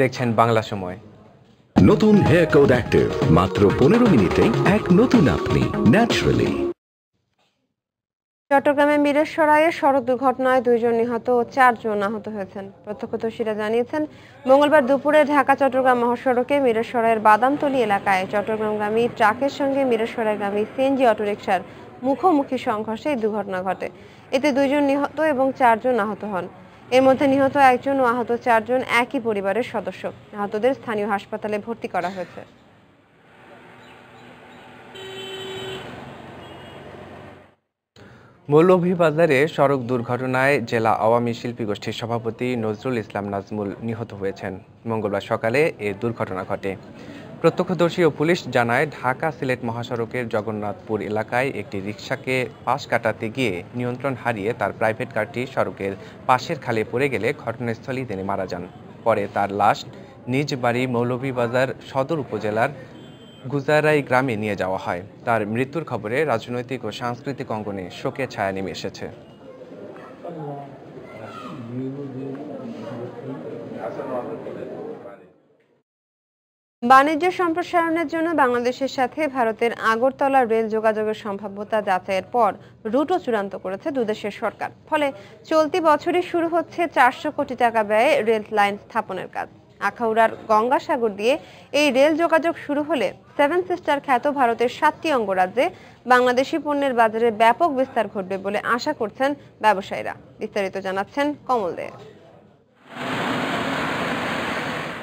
দেখছেন বাংলা সময়। নতুন হেয়ার কোড অ্যাক্টিভ মাত্র 15 মিনিটেই এক নতুন আপনি ন্যাচারালি। চট্টগ্রামের মিরসরাইয়ে সড়ক দুর্ঘটনায় 2 জন নিহত ও 4 জন আহত হয়েছেন। প্রত্যক্ষদর্শীরা জানিয়েছেন, মঙ্গলবার দুপুরে ঢাকা চট্টগ্রাম মহাসড়কে মিরসরাইয়ের বাদামতলী এলাকায় চট্টগ্রামগামী ট্রাকের সঙ্গে মিরসরাইগামী সিএনজি অটোরিকশার মুখোমুখি সংঘর্ষে এই দুর্ঘটনা ঘটে। এতে 2 জন নিহত এবং 4 জন আহত হন। এর মধ্যে নিহত 1 জন ও আহত 4 জন একই পরিবারের সদস্য। আহতদের স্থানীয় হাসপাতালে ভর্তি করা হয়েছে। মৌলভীবাজারে সড়ক দুর্ঘটনায় জেলা আওয়ামী শিল্পী গোষ্ঠীর সভাপতি নজরুল ইসলাম নাজমুল নিহত হয়েছেন। মঙ্গলবার সকালে এ দুর্ঘটনা ঘটে। প্রত্যক্ষদর্শী ও পুলিশ জানায়, ঢাকা সিলেট মহাসড়কের জগন্নাথপুর এলাকায় একটি রিকশাকে পাশ কাটাতে গিয়ে নিয়ন্ত্রণ হারিয়ে তার প্রাইভেট কারটি সড়কের পাশের খালে পড়ে গেলে ঘটনাস্থলেই তিনি মারা যান। পরে তার লাশ নিজ বাড়ি মৌলভীবাজার সদর উপজেলার গুজারাই গ্রামে নিয়ে যাওয়া হয়। তার মৃত্যুর খবরে রাজনৈতিক ও সাংস্কৃতিক অঙ্গনে শোকের ছায়া নেমে এসেছে। বাণিজ্য সম্প্রসারণের জন্য বাংলাদেশের সাথে ভারতের আগরতলা রেল যোগাযোগের সম্ভাব্যতা যাচাইয়ের পর রুটও চূড়ান্ত করেছে দুদেশের সরকার। ফলে চলতি বছরই শুরু হচ্ছে 400 কোটি টাকা ব্যয়ে রেল লাইন স্থাপনের কাজ। আখাউড়ার গঙ্গাসাগর দিয়ে এই রেল যোগাযোগ শুরু হলে 7 সিস্টার খ্যাত ভারতের 7টি অঙ্গরাজ্যে বাংলাদেশি পণ্যের বাজারে ব্যাপক বিস্তার ঘটবে বলে আশা করছেন ব্যবসায়ীরা। বিস্তারিত জানাচ্ছেন কমল দে।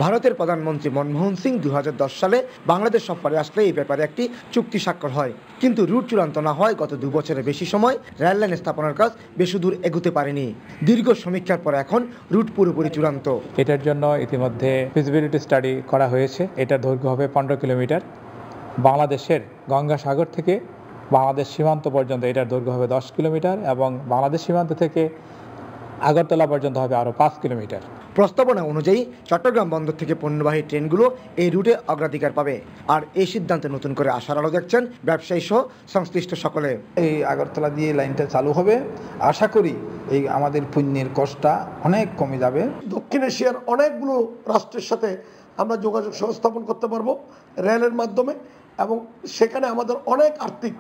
ভারতের প্রধানমন্ত্রী মনমোহন সিং 2010 সালে বাংলাদেশ সফরে আসলে এই ব্যাপারে একটি চুক্তি স্বাক্ষর হয়, কিন্তু রুট চূড়ান্ত না হয় গত 2 বছরের বেশি সময় রেল লাইন স্থাপনের কাজ বেশি দূর এগোতে পারেনি। দীর্ঘ সমীক্ষার পর এখন রুট পুরোপুরি চূড়ান্ত। এটার জন্য ইতিমধ্যে ফিজিবিলিটি স্টাডি করা হয়েছে। এটার দৈর্ঘ্য হবে 15 কিলোমিটার। বাংলাদেশের গঙ্গাসাগর থেকে বাংলাদেশ সীমান্ত পর্যন্ত এটার দৈর্ঘ্য হবে 10 কিলোমিটার এবং বাংলাদেশ সীমান্ত থেকে আগরতলা পর্যন্ত হবে আরও 5 কিলোমিটার। প্রস্তাবনা অনুযায়ী চট্টগ্রাম বন্দর থেকে পণ্যবাহী ট্রেনগুলো এই রুটে অগ্রাধিকার পাবে। আর এই সিদ্ধান্তে নতুন করে আশার আলো দেখছেন ব্যবসায়ী সহ সংশ্লিষ্ট সকলে। এই আগরতলা দিয়ে লাইনটা চালু হবে, আশা করি এই আমাদের পুণ্যের কষ্টটা অনেক কমে যাবে। দক্ষিণ এশিয়ার অনেকগুলো রাষ্ট্রের সাথে আমরা যোগাযোগ সংস্থাপন করতে পারবো রেলের মাধ্যমে, এবং সেখানে আমাদের অনেক আর্থিক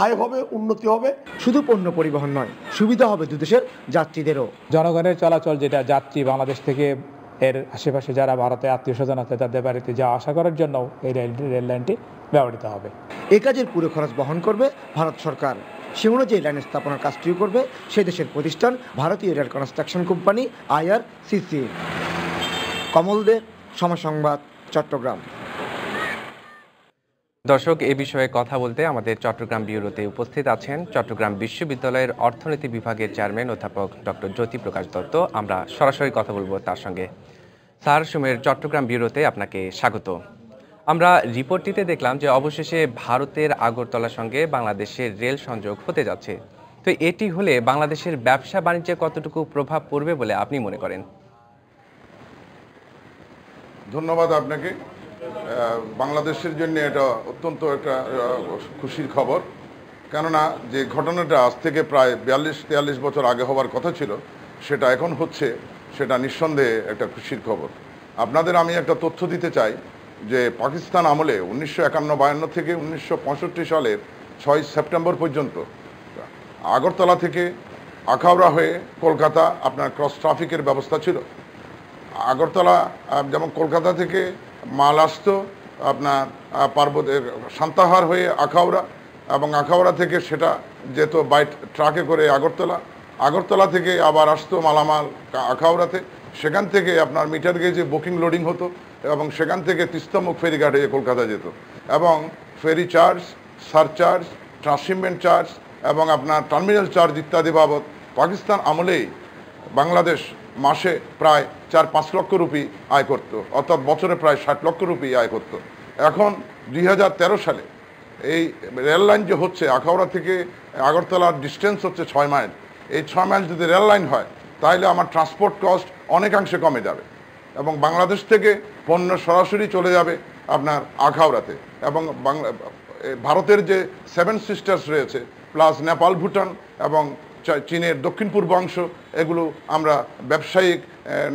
আয় হবে, উন্নতি হবে। শুধু পণ্য পরিবহন নয়, সুবিধা হবে দুদেশের যাত্রীদেরও। জনগণের চলাচল, যেটা যাত্রী বাংলাদেশ থেকে এর আশেপাশে যারা ভারতে আত্মীয় স্বজন আছে তাদের বাড়িতে যাওয়া আসা করার জন্য এই রেল লাইনটি ব্যবহৃত হবে। এ কাজের পুরো খরচ বহন করবে ভারত সরকার। সে অনুযায়ী লাইন স্থাপনার কাজটিও করবে সে দেশের প্রতিষ্ঠান ভারতীয় রেল কনস্ট্রাকশন কোম্পানি IRCC। কমল দে, সময় সংবাদ, চট্টগ্রাম। দর্শক, এ বিষয়ে কথা বলতে আমাদের চট্টগ্রাম ব্যুরোতে উপস্থিত আছেন চট্টগ্রাম বিশ্ববিদ্যালয়ের অর্থনীতি বিভাগের চেয়ারম্যান অধ্যাপক ডক্টর জ্যোতি প্রকাশ দত্ত। আমরা সরাসরি কথা বলবো তার সঙ্গে। স্যার, সময়ের চট্টগ্রাম ব্যুরোতে আপনাকে স্বাগত। আমরা রিপোর্টটিতে দেখলাম যে অবশেষে ভারতের আগরতলার সঙ্গে বাংলাদেশের রেল সংযোগ হতে যাচ্ছে। তো এটি হলে বাংলাদেশের ব্যবসা বাণিজ্যে কতটুকু প্রভাব পড়বে বলে আপনি মনে করেন? ধন্যবাদ আপনাকে। বাংলাদেশের জন্য এটা অত্যন্ত একটা খুশির খবর, কেননা যে ঘটনাটা আজ থেকে প্রায় 42-43 বছর আগে হওয়ার কথা ছিল সেটা এখন হচ্ছে, সেটা নিঃসন্দেহে একটা খুশির খবর। আপনাদের আমি একটা তথ্য দিতে চাই যে পাকিস্তান আমলে 1951-52 থেকে 1965 সালের 6 সেপ্টেম্বর পর্যন্ত আগরতলা থেকে আখাউড়া হয়ে কলকাতা আপনার ক্রস ট্রাফিকের ব্যবস্থা ছিল। আগরতলা যেমন কলকাতা থেকে মাল আসতো আপনার সান্তাহার হয়ে আখাউড়া, এবং আখাউড়া থেকে সেটা যেত বাই ট্রাকে করে আগরতলা থেকে আবার আসতো মালামাল আখাউড়াতে। সেখান থেকে আপনার মিটার গেজে বুকিং লোডিং হতো এবং সেখান থেকে তিস্তামুখ ফেরিঘাট হয়ে কলকাতা যেত। এবং ফেরি চার্জ, সারচার্জ, ট্রান্সশিপমেন্ট চার্জ এবং আপনার টার্মিনাল চার্জ ইত্যাদি বাবদ পাকিস্তান আমলেই বাংলাদেশ মাসে প্রায় 4-5 লক্ষ রুপি আয় করত, অর্থাৎ বছরে প্রায় 60 লক্ষ রুপি আয় করত। এখন 2013 সালে এই রেল লাইন যে হচ্ছে, আখাউড়া থেকে আগরতলার ডিস্টেন্স হচ্ছে 6 মাইল। এই 6 মাইল যদি রেল লাইন হয় তাহলে আমার ট্রান্সপোর্ট কস্ট অনেকাংশে কমে যাবে এবং বাংলাদেশ থেকে পণ্য সরাসরি চলে যাবে আপনার আখাউড়াতে। এবং ভারতের যে 7 সিস্টার্স রয়েছে, প্লাস নেপাল, ভুটান এবং চীনের দক্ষিণ পূর্বাংশ, এগুলো আমরা ব্যবসায়িক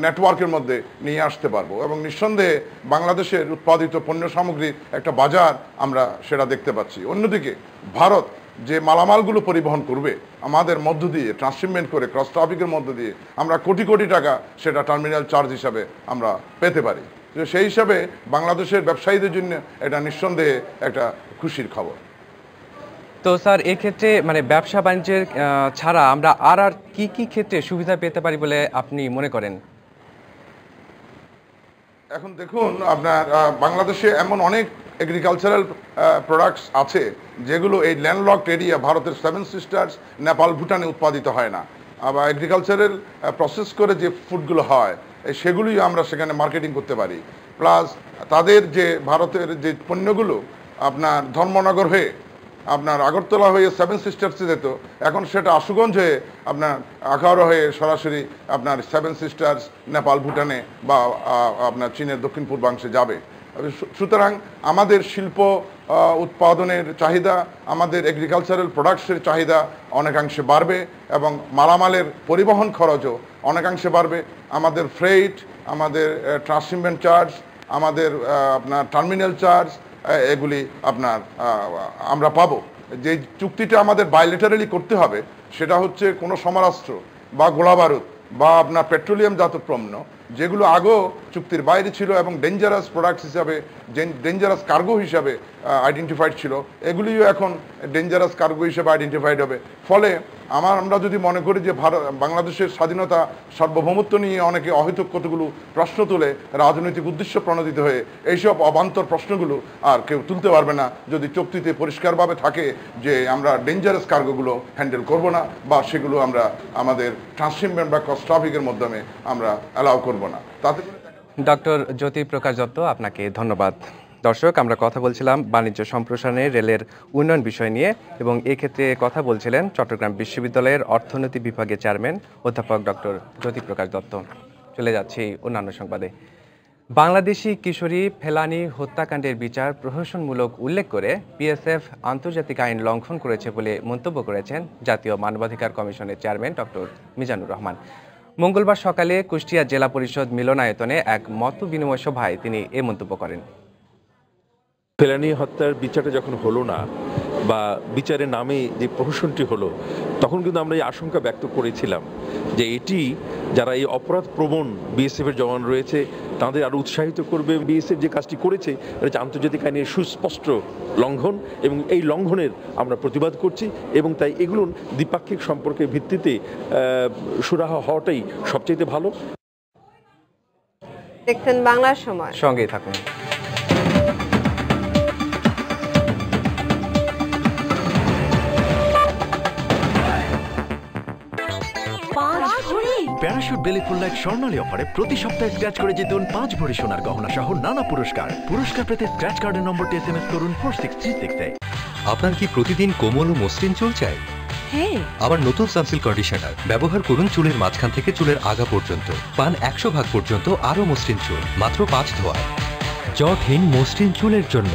নেটওয়ার্কের মধ্যে নিয়ে আসতে পারবো এবং নিঃসন্দেহে বাংলাদেশের উৎপাদিত পণ্য সামগ্রীর একটা বাজার আমরা সেটা দেখতে পাচ্ছি। অন্যদিকে ভারত যে মালামালগুলো পরিবহন করবে আমাদের মধ্য দিয়ে, ট্রান্সশিপমেন্ট করে ক্রস ট্রাফিকের মধ্য দিয়ে আমরা কোটি কোটি টাকা সেটা টার্মিনাল চার্জ হিসাবে আমরা পেতে পারি। তো সেই হিসাবে বাংলাদেশের ব্যবসায়ীদের জন্য এটা নিঃসন্দেহে একটা খুশির খবর। তো স্যার, এক্ষেত্রে মানে ব্যবসা বাণিজ্যের ছাড়া আমরা আর কি কি ক্ষেত্রে সুবিধা পেতে পারি বলে আপনি মনে করেন? এখন দেখুন, আপনার বাংলাদেশে এমন অনেক এগ্রিকালচারাল প্রোডাক্টস আছে যেগুলো এই ল্যান্ডলকড এরিয়া, ভারতের 7 সিস্টার্স, নেপাল, ভুটানে উৎপাদিত হয় না। আবার এগ্রিকালচারাল প্রসেস করে যে ফুডগুলো হয় সেগুলোই আমরা সেখানে মার্কেটিং করতে পারি। প্লাস তাদের যে ভারতের যে পণ্যগুলো আপনার ধর্মনগর হয়ে, আপনার আগরতলা হয়ে 7 সিস্টার্সে যেত, এখন সেটা আশুগঞ্জ হয়ে আপনার আখাউড়া হয়ে সরাসরি আপনার 7 সিস্টার্স, নেপাল, ভুটানে বা আপনার চীনের দক্ষিণ পূর্বাংশে যাবে। সুতরাং আমাদের শিল্প উৎপাদনের চাহিদা, আমাদের এগ্রিকালচারাল প্রোডাক্টসের চাহিদা অনেকাংশে বাড়বে এবং মালামালের পরিবহন খরচও অনেকাংশে বাড়বে। আমাদের ফ্রেইট, আমাদের ট্রান্সশিপমেন্ট চার্জ, আমাদের আপনার টার্মিনাল চার্জ, এগুলি আপনার আমরা পাবো। যে চুক্তিটা আমাদের বাইলেটারালি করতে হবে সেটা হচ্ছে কোনো সমরাস্ত্র বা গোলাবারুদ বা আপনার পেট্রোলিয়ামজাত পণ্য যেগুলো আগেও চুক্তির বাইরে ছিল এবং ডেঞ্জারাস প্রোডাক্টস হিসাবে, ডেঞ্জারাস কার্গো হিসাবে আইডেন্টিফাইড ছিল, এগুলিও এখন ডেঞ্জারাস কার্গো হিসাবে আইডেন্টিফাইড হবে। ফলে আমরা যদি মনে করি যে বাংলাদেশের স্বাধীনতা, সার্বভৌমত্ব নিয়ে অনেকে অহেতুক কতগুলো প্রশ্ন তুলে রাজনৈতিক উদ্দেশ্য প্রণোদিত হয়ে এইসব অবান্তর প্রশ্নগুলো আর কেউ তুলতে পারবে না যদি চুক্তিতে পরিষ্কারভাবে থাকে যে আমরা ডেঞ্জারাস কার্গোগুলো হ্যান্ডেল করব না বা সেগুলো আমরা আমাদের ট্রান্সশিপমেন্ট বা ক্রস ট্রাফিকের মাধ্যমে আমরা অ্যালাউ করব না। তাতে ডক্টর জ্যোতি প্রকাশ দত্ত, আপনাকে ধন্যবাদ। দর্শক, আমরা কথা বলছিলাম বাণিজ্য সম্প্রসারণে রেলের উন্নয়ন বিষয় নিয়ে এবং এক্ষেত্রে কথা বলছিলেন চট্টগ্রাম বিশ্ববিদ্যালয়ের অর্থনীতি বিভাগের চেয়ারম্যান অধ্যাপক ডক্টর জ্যোতি প্রকাশ দত্ত। চলে যাচ্ছি অন্যান্য সংবাদে। বাংলাদেশি কিশোরী ফেলানী হত্যাকাণ্ডের বিচার প্রহসনমূলক উল্লেখ করে বিএসএফ আন্তর্জাতিক আইন লঙ্ঘন করেছে বলে মন্তব্য করেছেন জাতীয় মানবাধিকার কমিশনের চেয়ারম্যান ডক্টর মিজানুর রহমান। মঙ্গলবার সকালে কুষ্টিয়া জেলা পরিষদ মিলনায়তনে এক মত বিনিময় সভায় তিনি এ মন্তব্য করেন। ফেলানী হত্যার বিচারটা যখন হলো না বা বিচারের নামে যে প্রহসনটি হলো, তখন কিন্তু আমরা এই আশঙ্কা ব্যক্ত করেছিলাম যে এটি যারা এই অপরাধ প্রবণ বিএসএফের জওয়ান রয়েছে তাদের আরও উৎসাহিত করবে। বিএসএফ যে কাজটি করেছে এটা হচ্ছে আন্তর্জাতিক আইনের সুস্পষ্ট লঙ্ঘন এবং এই লঙ্ঘনের আমরা প্রতিবাদ করছি এবং তাই এগুলো দ্বিপাক্ষিক সম্পর্কের ভিত্তিতে সুরাহা হওয়াটাই সবচেয়ে ভালো। দেখছেন বাংলার সময়, সঙ্গেই থাকুন। প্যারাশুট বেলি ফুল লাইট স্বর্ণালী অফারে প্রতি সপ্তাহে স্ক্র্যাচ করে জিতুন 5 ভরি সোনার গহনা সহ নানা পুরস্কার। পুরস্কার পেতে স্ক্র্যাচ কার্ডের নম্বরটি SMS করুন 46366। আপনার কি প্রতিদিন কোমল ও মসৃণ চুল চাই? হ্যাঁ। আবার নতুন সানসিল্ক কন্ডিশনার ব্যবহার করুন চুলের মাঝখান থেকে চুলের আগা পর্যন্ত। পান 100 ভাগ পর্যন্ত আরো মসৃণ চুল মাত্র 5 ধোয়ায়। জটহীন মসৃণ চুলের জন্য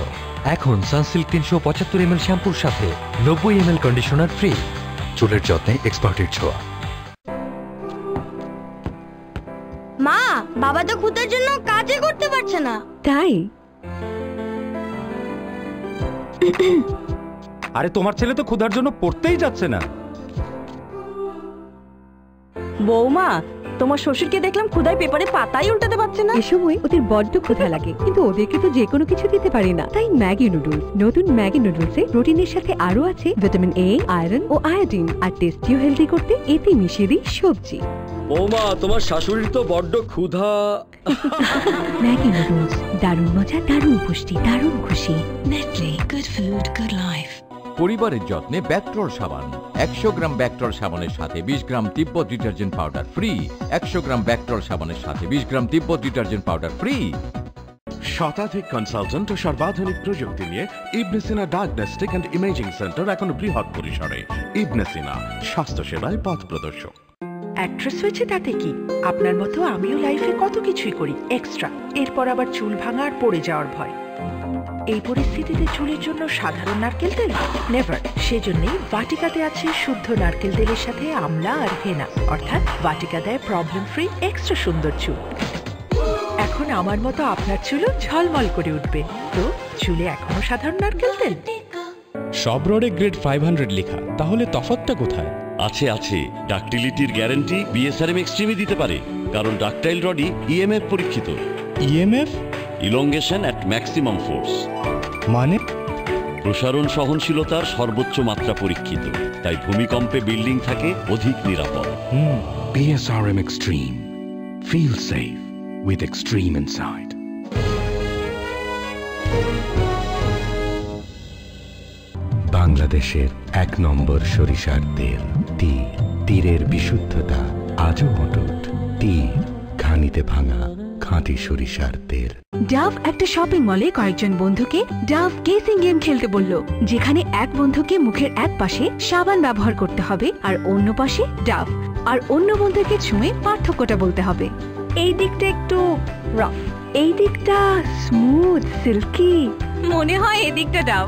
এখন সানসিল্ক 375 ml শ্যাম্পুর সাথে 90 ml কন্ডিশনার ফ্রি। চুলের যত্নে এক্সপার্টের ছোঁয়া। মা, বাবা তো ক্ষুধার জন্য কাজই করতে পারছে না। তাই? আরে তোমার ছেলে তো ক্ষুধার জন্য পড়তেই যাচ্ছে না। বৌমা, তোমার শ্বশুরকে দেখলাম ক্ষুধায় পেপারে পাতাই উল্টাতে পারছে না। এসময় ওদের বড্ড ক্ষুধা লাগে, কিন্তু ওদেরকে তো যে কোনো কিছু দিতে পারি না। তাই ম্যাগি নুডলস। নতুন ম্যাগি নুডলসে প্রোটিনের সাথে আরো আছে ভিটামিন এ, আয়রন ও আয়োডিন, আর টেস্টিও হেলদি করতে এতে মিশিয়ে দিই সবজি। বৌমা, তোমার শাশুড়ির তো বড্ড ক্ষুধা। ম্যাগি নুডলস, দারুণ মজা, দারুণ পুষ্টি, দারুণ খুশি। Neatly, good food, good life. পরিবারের যত্নে ব্যাকট্রল সাবান। 100 গ্রাম ব্যাকট্রল সাবানের সাথে 20 গ্রাম তিব্বত ডিটারজেন্ট পাউডার ফ্রি। 100 গ্রাম ব্যাকট্রল সাবানের সাথে 20 গ্রাম তিব্বত ডিটারজেন্ট পাউডার ফ্রি। শতাধিক কনসালটেন্ট ও সর্বাধুনিক প্রযুক্তি নিয়ে ইবনে সিনা ডায়াগনস্টিক অ্যান্ড ইমেজিং সেন্টার এখন বৃহৎ পরিসরে। ইবনে সিনা, স্বাস্থ্য সেবায় পথ প্রদর্শক। অ্যাক্ট্রেস হয়েছে তাতে কি, আপনার মতো আমিও লাইফে কত কিছুই করি এক্সট্রা। এরপর আবার চুল ভাঙা আর পড়ে যাওয়ার ভয়। এই পরিস্থিতিতে চুলের জন্য সাধারণ নারকেল তেল নেভার। সেজন্যই ভাটিকাতে আছে শুদ্ধ নারকেল তেলের সাথে আমলা আর হেনা, অর্থাৎ ভাটিকা দেয় প্রবলেম ফ্রি এক্সট্রা সুন্দর চুল। এখন আমার মতো আপনার চুলও ঝলমল করে উঠবে। তো চুলে এখনো সাধারণ নারকেল তেল। সব রডে গ্রেড 500 লেখা, তাহলে তফাৎটা কোথায়? আছে ডাকটিলিটির গ্যারান্টি বিএসআরএম এক্সট্রিমই দিতে পারে, কারণ ডাকটাইল রডই ইএমএফ পরীক্ষিত। EMF elongation at maximum force, মানে প্রসারণ সহনশীলতার সর্বোচ্চ মাত্রা পরীক্ষিত, তাই ভূমিকম্পে বিল্ডিং থাকে অধিক নিরাপদ। BSRM Extreme. Feel safe with Extreme Inside. বাংলাদেশের 1 নম্বর সরিষার তেল তীর। তীরের বিশুদ্ধতা আজও অটুট। তীর, ঘানিতে ভাঙা খাঁটি সরিষার তেল। ডাভ একটা শপিং মলে কয়েকজন বন্ধুকে ডাভ কেসিং গেম খেলতে বলল, যেখানে এক বন্ধুকে মুখের এক পাশে সাবান ব্যবহার করতে হবে আর অন্য পাশে ডাভ, আর অন্য বন্ধুকে ছুঁয়ে পার্থক্যটা বলতে হবে। এই দিকটা একটু রাফ, এই দিকটা স্মুথ সিল্কি, মনে হয় এই দিকটা ডাভ,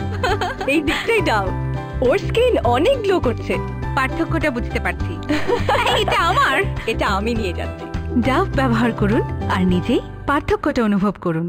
এই দিকটাই ডাভ। ওর স্কিন অনেক গ্লো করছে, পার্থক্যটা বুঝতে পারছি। এটা আমার, এটা আমি নিয়ে যাচ্ছি। ডাভ ব্যবহার করুন আর নিজেই পার্থক্যটা অনুভব করুন।